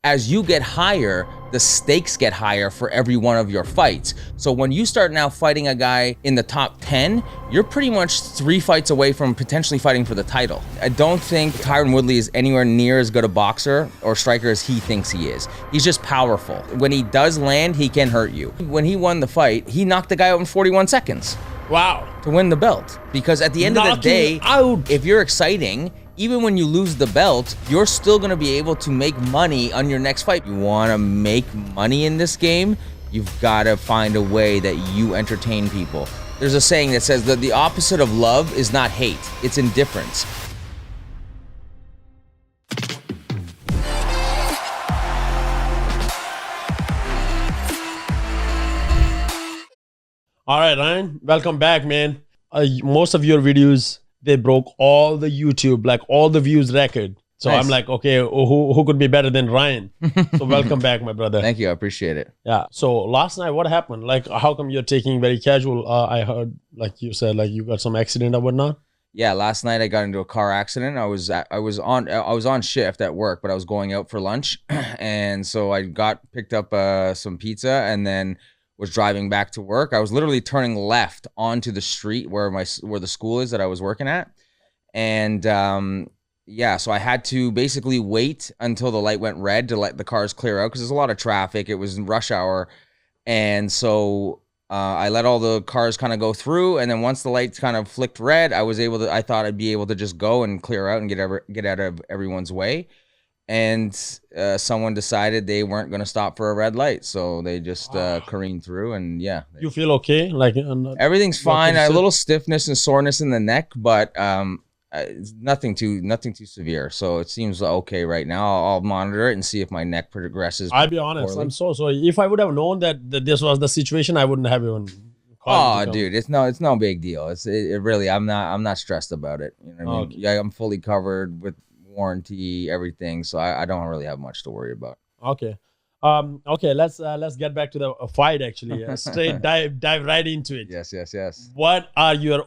as you get higher, the stakes get higher for every one of your fights. So when you start now fighting a guy in the top 10, you're pretty much 3 fights away from potentially fighting for the title. I don't think Tyron Woodley is anywhere near as good a boxer or striker as he thinks he is. He's just powerful. When he does land, he can hurt you. When he won the fight, he knocked the guy out in 41 seconds. Wow. To win the belt. Because at the end of the day, if you're exciting, even when you lose the belt, you're still gonna be able to make money on your next fight. You wanna make money in this game, you've gotta find a way that you entertain people. There's a saying that says that the opposite of love is not hate, it's indifference. All right, Ryan, welcome back, man. Most of your videos, they broke all the YouTube, like all the views record. So nice. I'm like, okay, who could be better than Ryan? So welcome back, my brother. Thank you, I appreciate it. Yeah, so last night, what happened? Like, how come you're taking very casual? I heard, like you said, like you got some accident or whatnot? Yeah, last night I got into a car accident. I was on shift at work, but I was going out for lunch. And so I picked up some pizza and then was driving back to work. I was literally turning left onto the street where the school is that I was working at. And yeah, so I had to basically wait until the light went red to let the cars clear out because there's a lot of traffic. It was rush hour. And so I let all the cars kind of go through. And then once the lights kind of flicked red, I thought I'd be able to just go and clear out and get out of everyone's way. And someone decided they weren't going to stop for a red light, so they just careened through. And yeah, you feel okay? Like everything's fine. I had a little stiffness and soreness in the neck, but nothing too severe. So it seems okay right now. I'll monitor it and see if my neck progresses. I'll be honest, poorly. I'm so sorry. If I would have known that this was the situation, I wouldn't have even. Oh, dude, it's no big deal. It really. I'm not stressed about it. You know what I mean? Yeah, I'm fully covered with warranty, everything, so I don't really have much to worry about. Okay, okay, let's get back to the fight. Actually, straight dive right into it. Yes. What are your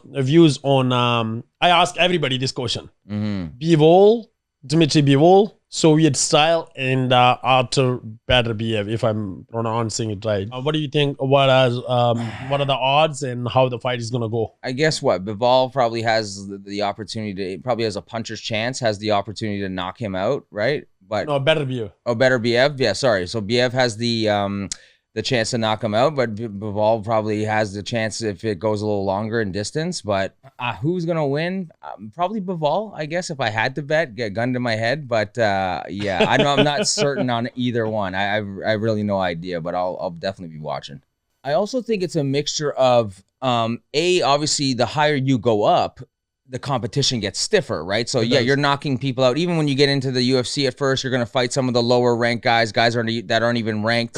views on? I ask everybody this question. Bivol, Dmitry Bivol, Soviet style, and Artur Beterbiev, if I'm pronouncing it right. What do you think? What are the odds and how the fight is gonna go? I guess Bivol probably has the opportunity to, probably has a puncher's chance, has the opportunity to knock him out, right? But no, Beterbiev. Oh, Beterbiev. Yeah, sorry. So Biev has the chance to knock him out, but Bivol probably has the chance if it goes a little longer in distance. But who's gonna win? Probably Bivol, I guess. If I had to bet, get a gun to my head. But yeah, I'm not certain on either one. I really no idea, but I'll definitely be watching. I also think it's a mixture of obviously the higher you go up, the competition gets stiffer, right? So yeah, you're knocking people out. Even when you get into the UFC at first, you're gonna fight some of the lower ranked guys that aren't even ranked.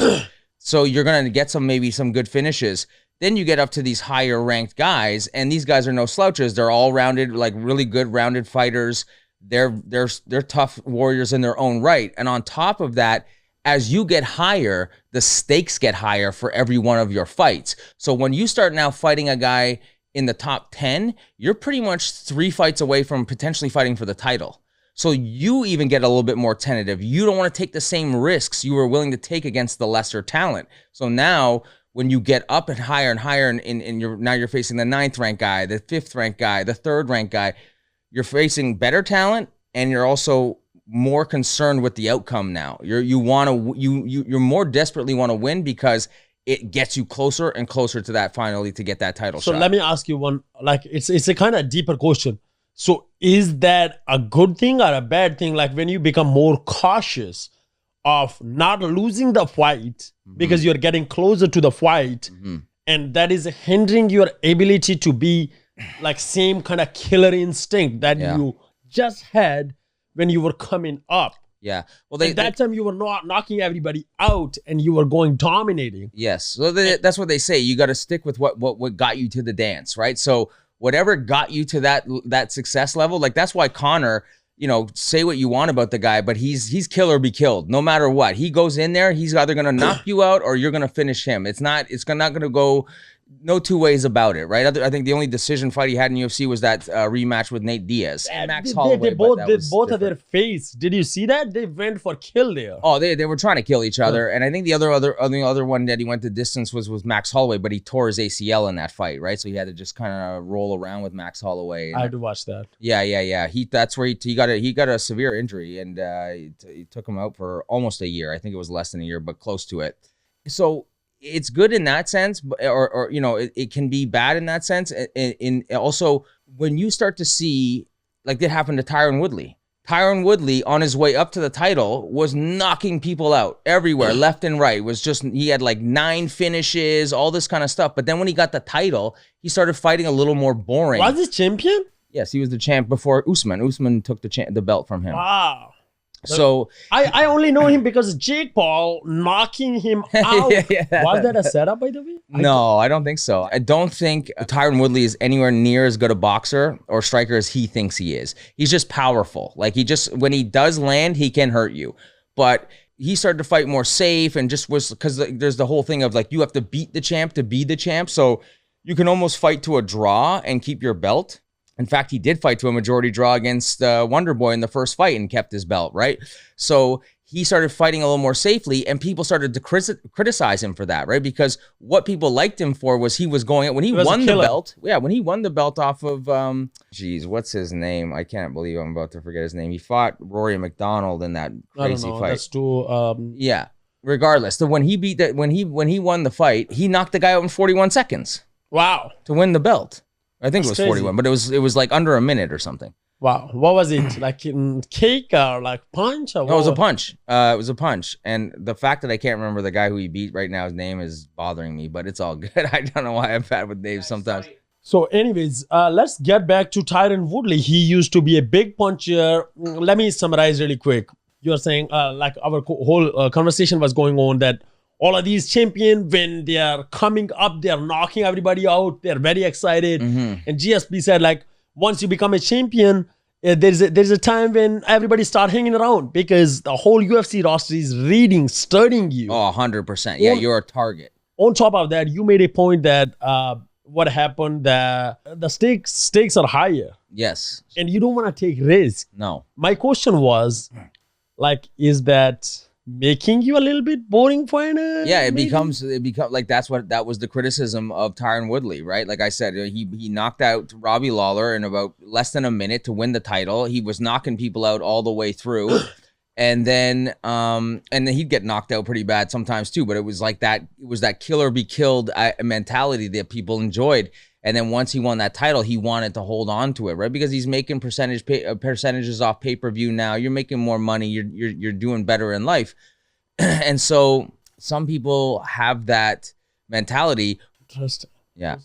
So you're going to get maybe some good finishes. Then you get up to these higher ranked guys, and these guys are no slouches. They're all rounded, like really good rounded fighters. They're tough warriors in their own right. And on top of that, as you get higher, the stakes get higher for every one of your fights. So when you start now fighting a guy in the top 10, you're pretty much 3 fights away from potentially fighting for the title. So you even get a little bit more tentative. You don't want to take the same risks you were willing to take against the lesser talent. So now when you get up and higher, and you're facing the 9th ranked guy, the 5th ranked guy, the 3rd ranked guy, you're facing better talent, and you're also more concerned with the outcome now. You more desperately want to win because it gets you closer and closer to that finally to get that title shot. So let me ask you one, like it's a kind of deeper question. So is that a good thing or a bad thing? Like when you become more cautious of not losing the fight because you're getting closer to the fight, and that is hindering your ability to be like same kind of killer instinct that you just had when you were coming up. Yeah. Well, at that time you were not knocking everybody out and you were going dominating. Yes. So that's what they say. You got to stick with what got you to the dance, right? So whatever got you to that success level, like that's why Conor, you know, say what you want about the guy, but he's kill or be killed. No matter what, he goes in there, he's either gonna knock you out or you're gonna finish him. It's not gonna go no two ways about it, right? I think the only decision fight he had in UFC was that rematch with Nate Diaz and Max Holloway. They both of their face. Did you see that? They went for kill there. Oh, they were trying to kill each other. And I think the other one that he went the distance was Max Holloway, but he tore his ACL in that fight, right? So he had to just kind of roll around with Max Holloway. I had to watch that. Yeah. That's where he got a severe injury, and he took him out for almost a year. I think it was less than a year, but close to it. So it's good in that sense, or it can be bad in that sense. In also, when you start to see, like that happened to Tyron Woodley. Tyron Woodley, on his way up to the title, was knocking people out everywhere, left and right. He had like 9 finishes, all this kind of stuff. But then when he got the title, he started fighting a little more boring. Was he champion? Yes, he was the champ before Usman. Usman took the belt from him. Wow. So I only know him because Jake Paul knocking him out. Yeah. Was that a setup, by the way? No, I don't think so. I don't think Tyron Woodley is anywhere near as good a boxer or striker as he thinks he is. He's just powerful. Like when he does land, he can hurt you. But he started to fight more safe and just was, because there's the whole thing of like you have to beat the champ to be the champ. So you can almost fight to a draw and keep your belt. In fact, he did fight to a majority draw against Wonder Boy in the first fight and kept his belt, right? So he started fighting a little more safely, and people started to criticize him for that, right? Because what people liked him for was he was going, when he won the belt, when he won the belt off of, what's his name? I can't believe I'm about to forget his name. He fought Rory McDonald in that crazy fight. That's too, yeah. Regardless, so when he won the fight, he knocked the guy out in 41 seconds. Wow. To win the belt. I think That's it was 41, but it was like under a minute or something. Wow. What was it? Like in cake or like punch? Or no, it was a punch. It was a punch. And the fact that I can't remember the guy who he beat right now, his name is bothering me, but it's all good. I don't know why I'm bad with names sometimes. So anyways, let's get back to Tyron Woodley. He used to be a big puncher. Let me summarize really quick. You're saying like our whole conversation was going on that all of these champions, when they are coming up, they're knocking everybody out. They're very excited. And GSP said, like, once you become a champion, there's a time when everybody start hanging around because the whole UFC roster is studying you. Oh, 100%. Yeah, you're a target. On top of that, you made a point that what happened, the stakes are higher. Yes. And you don't want to take risk. No. My question was, like, is that making you a little bit boring fighter? Yeah, it becomes like that was the criticism of Tyron Woodley, right? Like I said, he knocked out Robbie Lawler in about less than a minute to win the title. He was knocking people out all the way through. And then he'd get knocked out pretty bad sometimes too, but it was like that kill or be killed mentality that people enjoyed. And then once he won that title, he wanted to hold on to it, right? Because he's making percentages off pay-per-view now. You're making more money. You're doing better in life. And so some people have that mentality. Interesting. Yeah.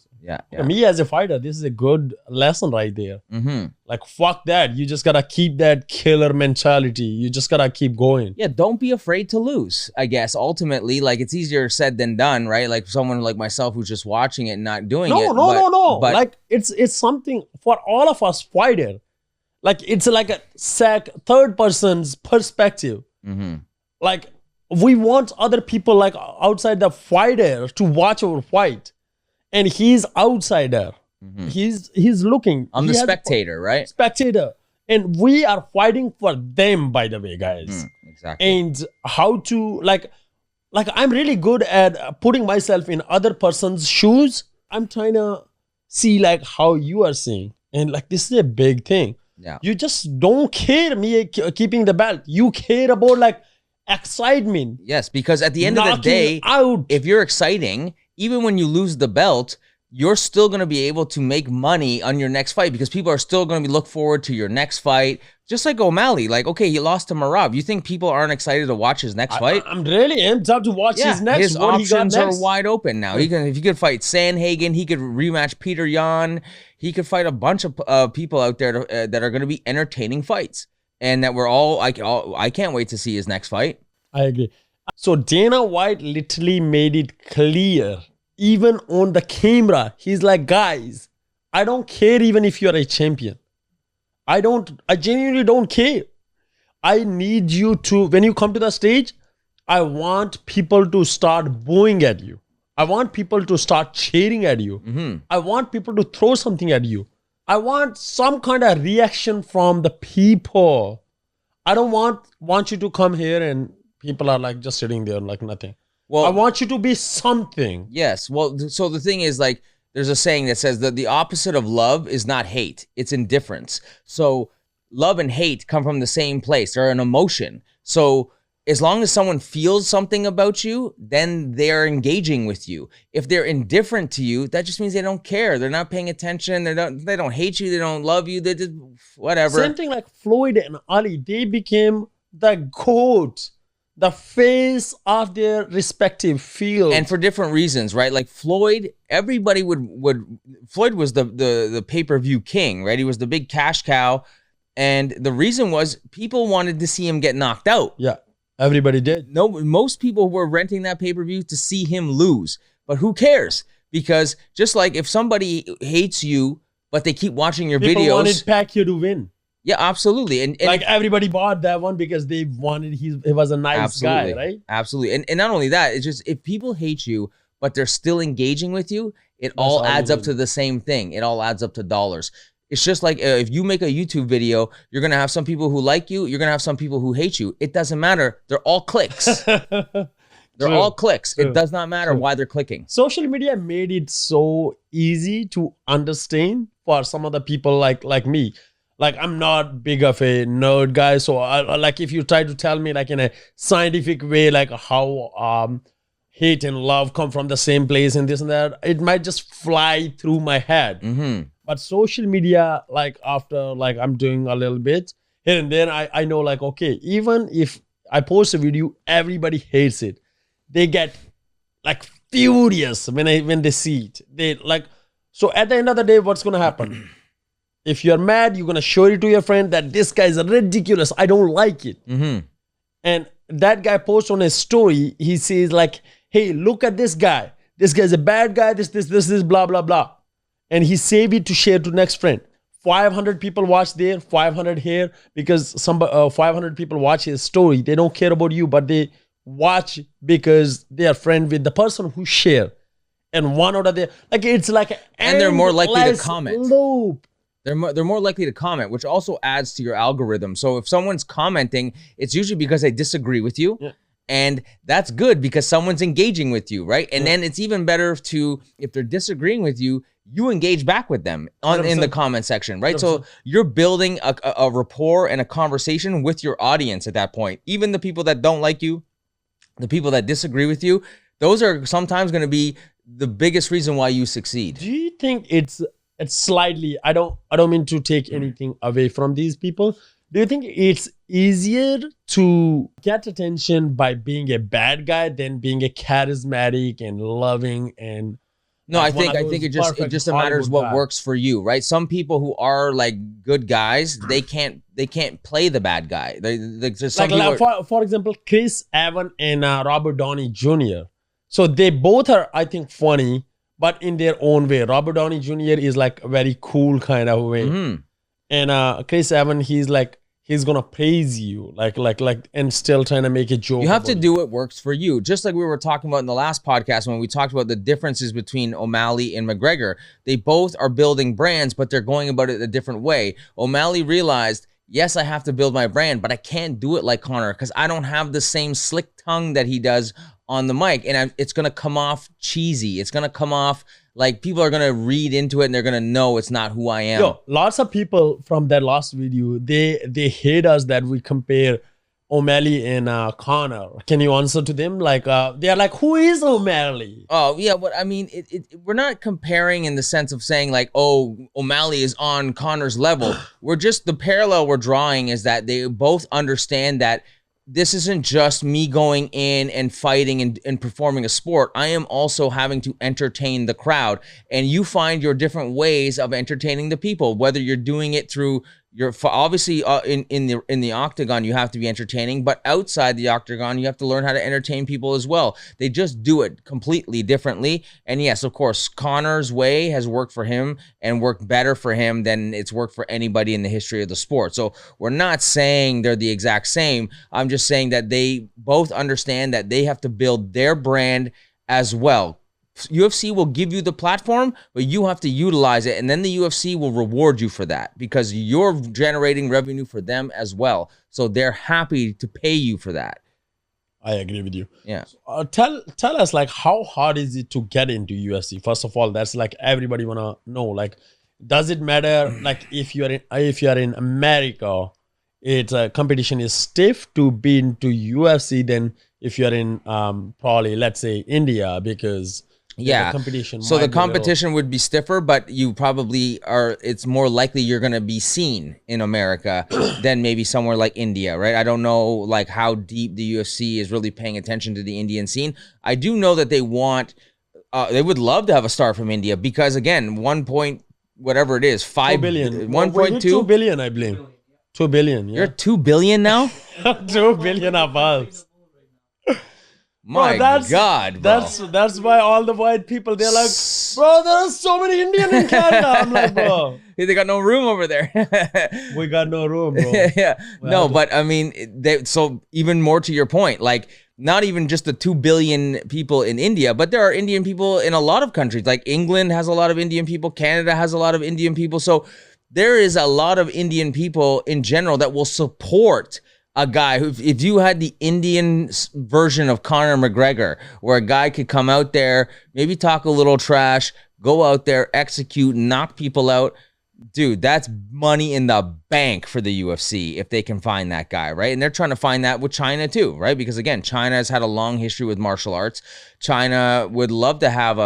Me as a fighter, this is a good lesson right there. Like, fuck that. You just got to keep that killer mentality. You just got to keep going. Yeah, don't be afraid to lose, I guess. Ultimately, like, it's easier said than done, right? Like someone like myself who's just watching it and not doing it. No. But like, it's something for all of us fighter. Like, it's like a third person's perspective. Like, we want other people like outside the fighter to watch our fight. And he's outsider. He's looking. I'm the spectator, right? Spectator. And we are fighting for them, by the way, guys. Exactly. And how to, like I'm really good at putting myself in other person's shoes. I'm trying to see like how you are seeing. And like, this is a big thing. Yeah. You just don't care me keeping the belt. You care about like excitement. Yes, because at the end of the day, if you're exciting, even when you lose the belt, you're still going to be able to make money on your next fight because people are still going to look forward to your next fight. Just like O'Malley, like, okay, he lost to Marab. You think people aren't excited to watch his next fight? I'm really amped up to watch his next. His options are wide open now. If he could fight Sandhagen, he could rematch Peter Yan. He could fight a bunch of people out there that are going to be entertaining fights, and that I can't wait to see his next fight. I agree. So Dana White literally made it clear, even on the camera. He's like, guys, I don't care even if you're a champion. I genuinely don't care. I need you to, when you come to the stage, I want people to start booing at you. I want people to start cheering at you. I want people to throw something at you. I want some kind of reaction from the people. I don't want you to come here and people are like just sitting there like nothing. Well, I want you to be something. Yes. Well, so the thing is, like, there's a saying that says that the opposite of love is not hate. It's indifference. So love and hate come from the same place. They're an emotion. So as long as someone feels something about you, then they're engaging with you. If they're indifferent to you, that just means they don't care. They're not paying attention. They don't hate you. They don't love you. They just whatever. Same thing like Floyd and Ali. They became the GOAT, the face of their respective field. And for different reasons, right? Like Floyd, everybody would Floyd was the pay-per-view king, right? He was the big cash cow. And the reason was people wanted to see him get knocked out. Yeah. Everybody did. No, most people were renting that pay-per-view to see him lose. But who cares? Because just like if somebody hates you, but they keep watching your people videos. Wanted Pacquiao to win. Yeah, absolutely. And like everybody bought that one because they wanted he was a nice guy, right? Absolutely. And not only that, it's just if people hate you, but they're still engaging with you, That's all adds up to the same thing. It all adds up to dollars. It's just like if you make a YouTube video, you're going to have some people who like you. You're going to have some people who hate you. It doesn't matter. They're all clicks. They're all clicks. True. It does not matter why they're clicking. Social media made it so easy to understand for some of the people like me. Like, I'm not big of a nerd guy. So, like, if you try to tell me, like, in a scientific way, like, how hate and love come from the same place and this and that, it might just fly through my head. But social media, like, after, like, I'm doing a little bit here and then, I know, like, okay, even if I post a video, everybody hates it. They get, like, furious when they see it. They, like, so at the end of the day, what's going to happen? If you're mad, you're going to show it to your friend that this guy is ridiculous. I don't like it. And that guy posts on his story. He says like, hey, look at this guy. This guy's a bad guy. This, blah, blah, blah. And he save it to share to next friend. 500 people watch there, 500 here, because 500 people watch his story. They don't care about you, but they watch because they are friend with the person who share. And one out of there, like it's like and they're more likely to comment. Loop. They're more likely to comment, which also adds to your algorithm. So if someone's commenting, it's usually because they disagree with you. Yeah. And that's good because someone's engaging with you, right? And then it's even better if they're disagreeing with you, you engage back with them in the comment section, right? 100%. So you're building a rapport and a conversation with your audience at that point. Even the people that don't like you, the people that disagree with you, those are sometimes going to be the biggest reason why you succeed. Do you think it's slightly, I don't mean to take anything away from these people. Do you think it's easier to get attention by being a bad guy than being a charismatic and loving and no, I think it just matters what works for you, right? Some people who are like good guys, they can't play the bad guy. For example, Chris Evans and Robert Downey Jr. So they both are, I think, funny, but in their own way. Robert Downey Jr. is like a very cool kind of way. And Chris Evans, he's gonna praise you, like, and still trying to make a joke. You have to do what works for you. Just like we were talking about in the last podcast when we talked about the differences between O'Malley and McGregor. They both are building brands, but they're going about it a different way. O'Malley realized, yes, I have to build my brand, but I can't do it like Conor because I don't have the same slick tongue that he does on the mic, and it's gonna come off cheesy. It's gonna come off like people are gonna read into it and they're gonna know it's not who I am. Yo, lots of people from that last video, they hate us that we compare O'Malley and Conor. Can you answer to them? Like they are like, who is O'Malley? Oh yeah, but I mean, we're not comparing in the sense of saying like, oh, O'Malley is on Conor's level. The parallel we're drawing is that they both understand that this isn't just me going in and fighting and performing a sport. I am also having to entertain the crowd. And you find your different ways of entertaining the people, whether you're doing it through obviously in the octagon, you have to be entertaining, but outside the octagon, you have to learn how to entertain people as well. They just do it completely differently. And yes, of course, Conor's way has worked for him and worked better for him than it's worked for anybody in the history of the sport. So we're not saying they're the exact same. I'm just saying that they both understand that they have to build their brand as well. UFC will give you the platform, but you have to utilize it, and then the UFC will reward you for that because you're generating revenue for them as well. So they're happy to pay you for that. I agree with you. Yeah. So, tell us, like, how hard is it to get into UFC? First of all, that's like everybody wanna know. Like, does it matter? Like, if you are in America, it's competition is stiff to be into UFC than if you're in probably, let's say, India, because yeah, the competition. So the competition would be stiffer, but you probably are. It's more likely you're going to be seen in America than maybe somewhere like India, right? I don't know like how deep the UFC is really paying attention to the Indian scene. I do know that they want, they would love to have a star from India because again, 1 point whatever it is, 5 billion, 1.2 2 billion, I believe. 2 billion. Yeah. You're 2 billion now. 2 billion of us. My God, bro. That's why all the white people, they're like, bro, there's so many Indian in Canada. I'm like, bro, they got no room over there. We got no room, bro. Yeah, no, but I mean, so even more to your point, like not even just the 2 billion people in India, but there are Indian people in a lot of countries. Like England has a lot of Indian people, Canada has a lot of Indian people. So there is a lot of Indian people in general that will support a guy who, if you had the Indian version of Conor McGregor, where a guy could come out there, maybe talk a little trash, go out there, execute, knock people out, dude, that's money in the bank for the UFC if they can find that guy, right? And they're trying to find that with China too, right? Because again, China has had a long history with martial arts. China would love to have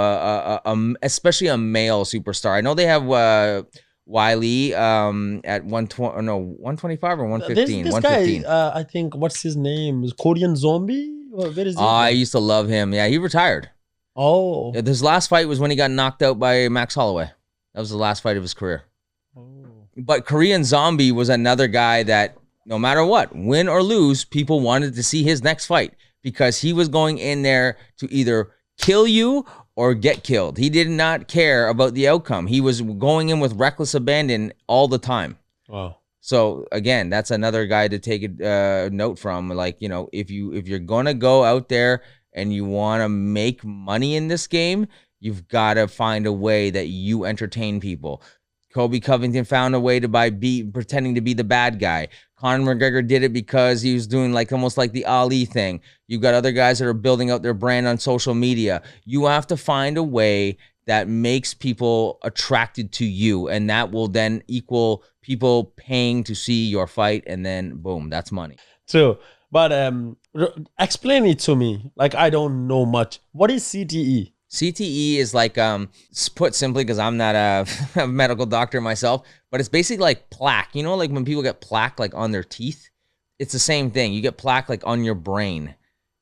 especially a male superstar. I know they have Wiley at 125 or 115. This 115. guy, I think, what's his name? Is Korean Zombie? Where is he? I used to love him. Yeah, he retired. Oh. His last fight was when he got knocked out by Max Holloway. That was the last fight of his career. Oh. But Korean Zombie was another guy that no matter what, win or lose, people wanted to see his next fight because he was going in there to either kill you or get killed. He did not care about the outcome. He was going in with reckless abandon all the time. Wow. So again, that's another guy to take a note from. Like, you know, if you're gonna go out there and you want to make money in this game, you've got to find a way that you entertain people. Kobe Covington found a way to pretending to be the bad guy. Conor McGregor did it because he was doing like almost like the Ali thing. You've got other guys that are building out their brand on social media. You have to find a way that makes people attracted to you, and that will then equal people paying to see your fight, and then boom, that's money. True. But explain it to me. Like, I don't know much. What is CTE? CTE is like, put simply, because I'm not a medical doctor myself, but it's basically like plaque. You know, like when people get plaque like on their teeth, it's the same thing. You get plaque like on your brain,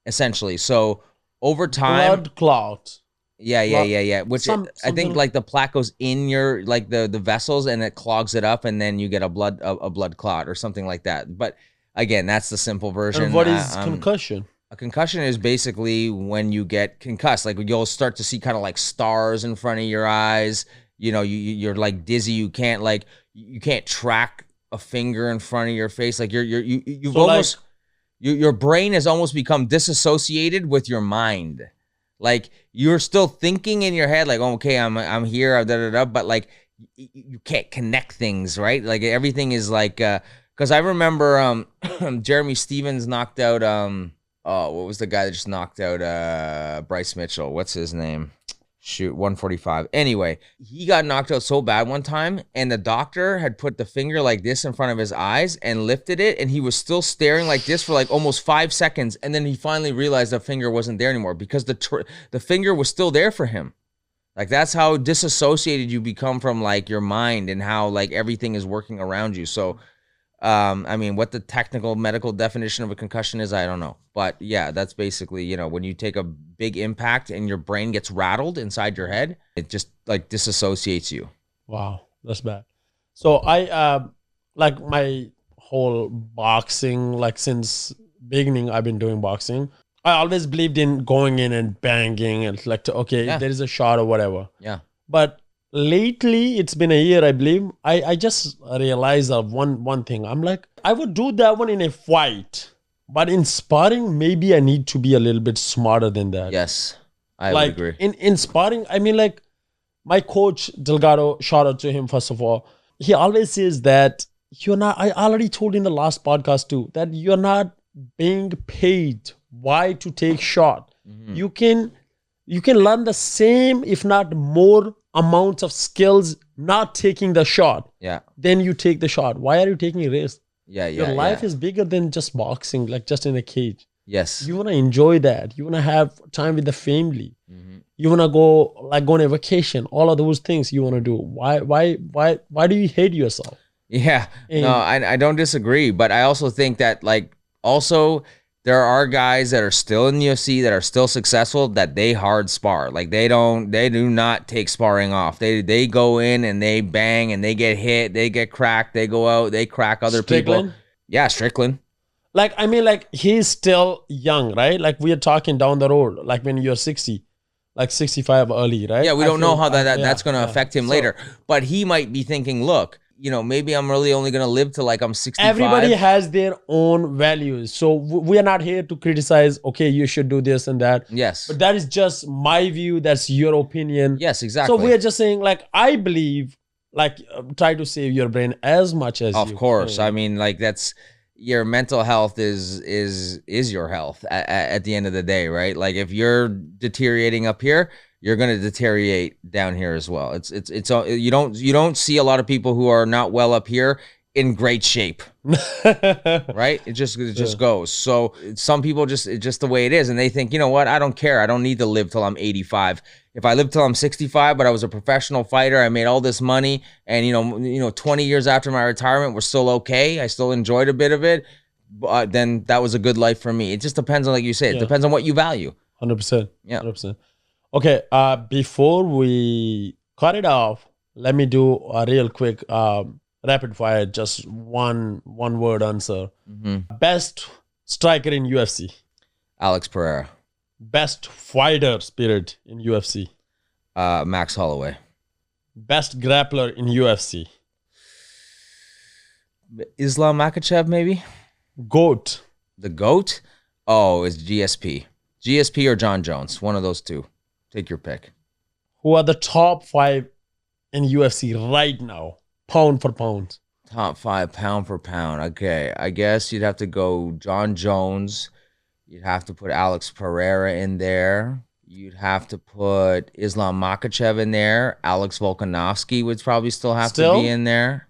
essentially. So over time, blood clot. Yeah. Which I think like the plaque goes in your like the vessels and it clogs it up, and then you get a blood clot or something like that. But again, that's the simple version. And what is concussion? A concussion is basically when you get concussed. Like you'll start to see kind of like stars in front of your eyes. You know, you're like dizzy. You can't track a finger in front of your face. Like you've so almost your brain has almost become disassociated with your mind. Like you're still thinking in your head, like, oh, okay, I'm here, but like you can't connect things, right? Like everything is like, because I remember Jeremy Stevens knocked out what was the guy that just knocked out Bryce Mitchell? What's his name? Shoot, 145. Anyway, he got knocked out so bad one time, and the doctor had put the finger like this in front of his eyes and lifted it, and he was still staring like this for like almost 5 seconds, and then he finally realized the finger wasn't there anymore because the finger was still there for him. Like that's how disassociated you become from like your mind and how like everything is working around you. So I mean, what the technical medical definition of a concussion is, I don't know. But yeah, that's basically, you know, when you take a big impact and your brain gets rattled inside your head, it just like disassociates you. Wow, that's bad. So I, like my whole boxing, like since beginning, I've been doing boxing. I always believed in going in and banging and like, okay, yeah, there is a shot or whatever. Yeah. But lately, it's been a year, I believe. I just realized of one thing. I'm like, I would do that one in a fight, but in sparring, maybe I need to be a little bit smarter than that. Yes. I like would agree. in sparring, I mean, like my coach Delgado, shout out to him first of all. He always says that you're not. I already told in the last podcast too that you're not being paid why to take shot. Mhm. You can learn the same, if not more, amounts of skills not taking the shot. Yeah. Then you take the shot. Why are you taking a risk? Yeah. Your life is bigger than just boxing, like just in a cage. Yes. You want to enjoy that. You want to have time with the family. Mhm. You want to go on a vacation. All of those things you want to do. Why do you hate yourself? Yeah. And- No, I don't disagree, but I also think that like also there are guys that are still in the UFC that are still successful that they hard spar. Like they do not take sparring off. They go in and they bang and they get hit, they get cracked, they go out, they crack other Strickland? people. Yeah, Strickland. Like, I mean, like he's still young, right? Like we are talking down the road, like when you're 60, like 65 early, right? Yeah, we don't know how that's going to yeah. affect him So, later. But he might be thinking, look, you know, maybe I'm really only going to live till like I'm 65. Everybody has their own values. So we are not here to criticize, okay, you should do this and that. Yes. But that is just my view. That's your opinion. Yes, exactly. So we are just saying, like, I believe, like, try to save your brain as much as Of you course. can. I mean, like that's your mental health is your health at the end of the day, right? Like if you're deteriorating up here, you're going to deteriorate down here as well. It's you don't see a lot of people who are not well up here in great shape, right? It just goes. So some people it's just the way it is, and they think, you know what? I don't care. I don't need to live till I'm 85. If I live till I'm 65, but I was a professional fighter, I made all this money, and you know, 20 years after my retirement, we're still okay. I still enjoyed a bit of it. Then that was a good life for me. It just depends on, like you said, it depends on what you value. 100%. Yeah. 100%. Okay. Before we cut it off, let me do a real quick rapid fire, just one word answer. Mm-hmm. Best striker in UFC. Alex Pereira. Best fighter spirit in UFC. Max Holloway. Best grappler in UFC. Islam Makhachev, maybe? GOAT. The GOAT? Oh, it's GSP. GSP or John Jones. One of those two. Take your pick. Who are the top 5 in UFC right now? Pound for pound. Top 5, pound for pound. Okay, I guess you'd have to go John Jones. You'd have to put Alex Pereira in there. You'd have to put Islam Makhachev in there. Alex Volkanovski would probably still have to be in there.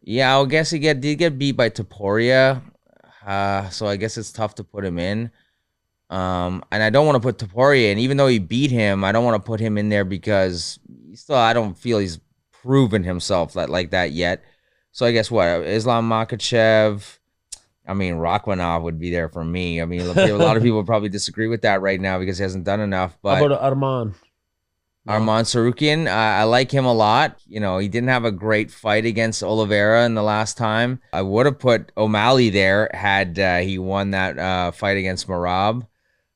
Yeah, I guess he did get beat by Topuria. So I guess it's tough to put him in. And I don't want to put Topuria in. Even though he beat him, I don't want to put him in there because I don't feel he's proven himself like that yet. So I guess what? Islam Makhachev. I mean, Rachmanov would be there for me. I mean, a lot of people would probably disagree with that right now because he hasn't done enough. But How about Arman? Arman Sarukian, I like him a lot. You know, he didn't have a great fight against Oliveira in the last time. I would have put O'Malley there had he won that fight against Merab,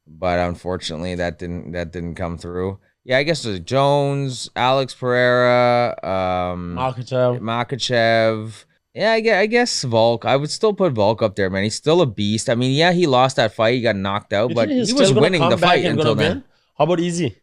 but unfortunately that didn't come through. Yeah, I guess there's Jones, Alex Pereira, Makhachev. Yeah, I guess Volk. I would still put Volk up there, man. He's still a beast. I mean, yeah, he lost that fight. He got knocked out, but he was winning the fight until then. How about Izzy?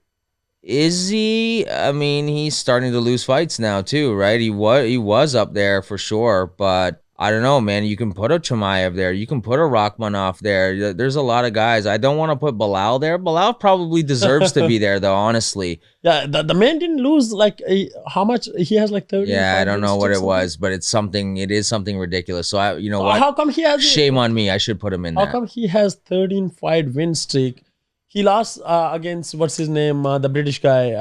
Izzy, I mean, he's starting to lose fights now too, right? He was up there for sure, but I don't know, man. You can put a Chimaev there. You can put a Rachmanov there. There's a lot of guys. I don't want to put Bilal there. Bilal probably deserves to be there, though, honestly. Yeah, the man didn't lose like how much? He has like 30. Yeah, I don't know what it was, but it's something. It is something ridiculous. So you know what? How come he has? Shame on me. I should put him in there. How come he has 13 fight win streak? He lost against what's his name? The British guy.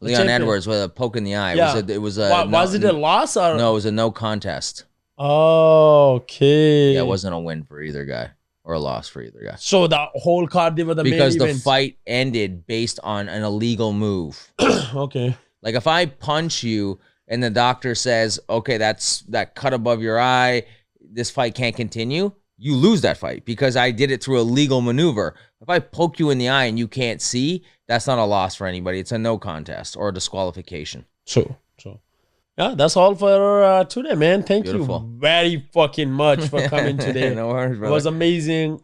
Leon Edwards with a poke in the eye. Yeah. Was it a loss or no? It was a no contest. Oh, okay. Yeah, it wasn't a win for either guy or a loss for either guy. So the whole card they were the because main the fight ended based on an illegal move. Okay. Like if I punch you and the doctor says, okay, that cut above your eye, this fight can't continue. You lose that fight because I did it through a legal maneuver. If I poke you in the eye and you can't see, that's not a loss for anybody. It's a no contest or a disqualification. True. Yeah, that's all for today, man. Thank Beautiful. you very fucking much for coming today. No worries, brother. It was amazing.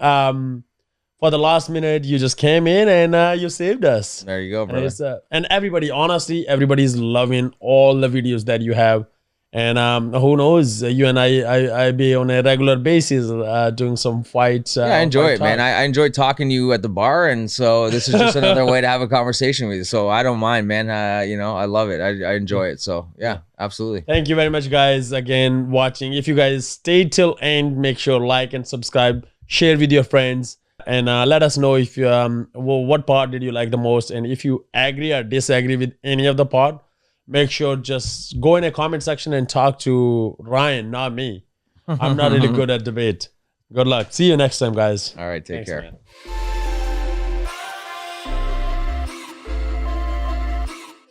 for the last minute, you just came in and you saved us. There you go, brother. And everybody, honestly, everybody's loving all the videos that you have. And who knows, you and I be on a regular basis doing some fights. Yeah, I enjoy it, man. I enjoy talking to you at the bar, and so this is just another way to have a conversation with you. So I don't mind, man. You know, I love it. I enjoy it. So yeah, absolutely. Thank you very much, guys, again, watching. If you guys stayed till end, make sure like and subscribe, share with your friends, and let us know if you what part did you like the most, and if you agree or disagree with any of the part. Make sure just go in a comment section and talk to Ryan, not me. I'm not really good at debate. Good luck. See you next time, guys. All right, take care. Man.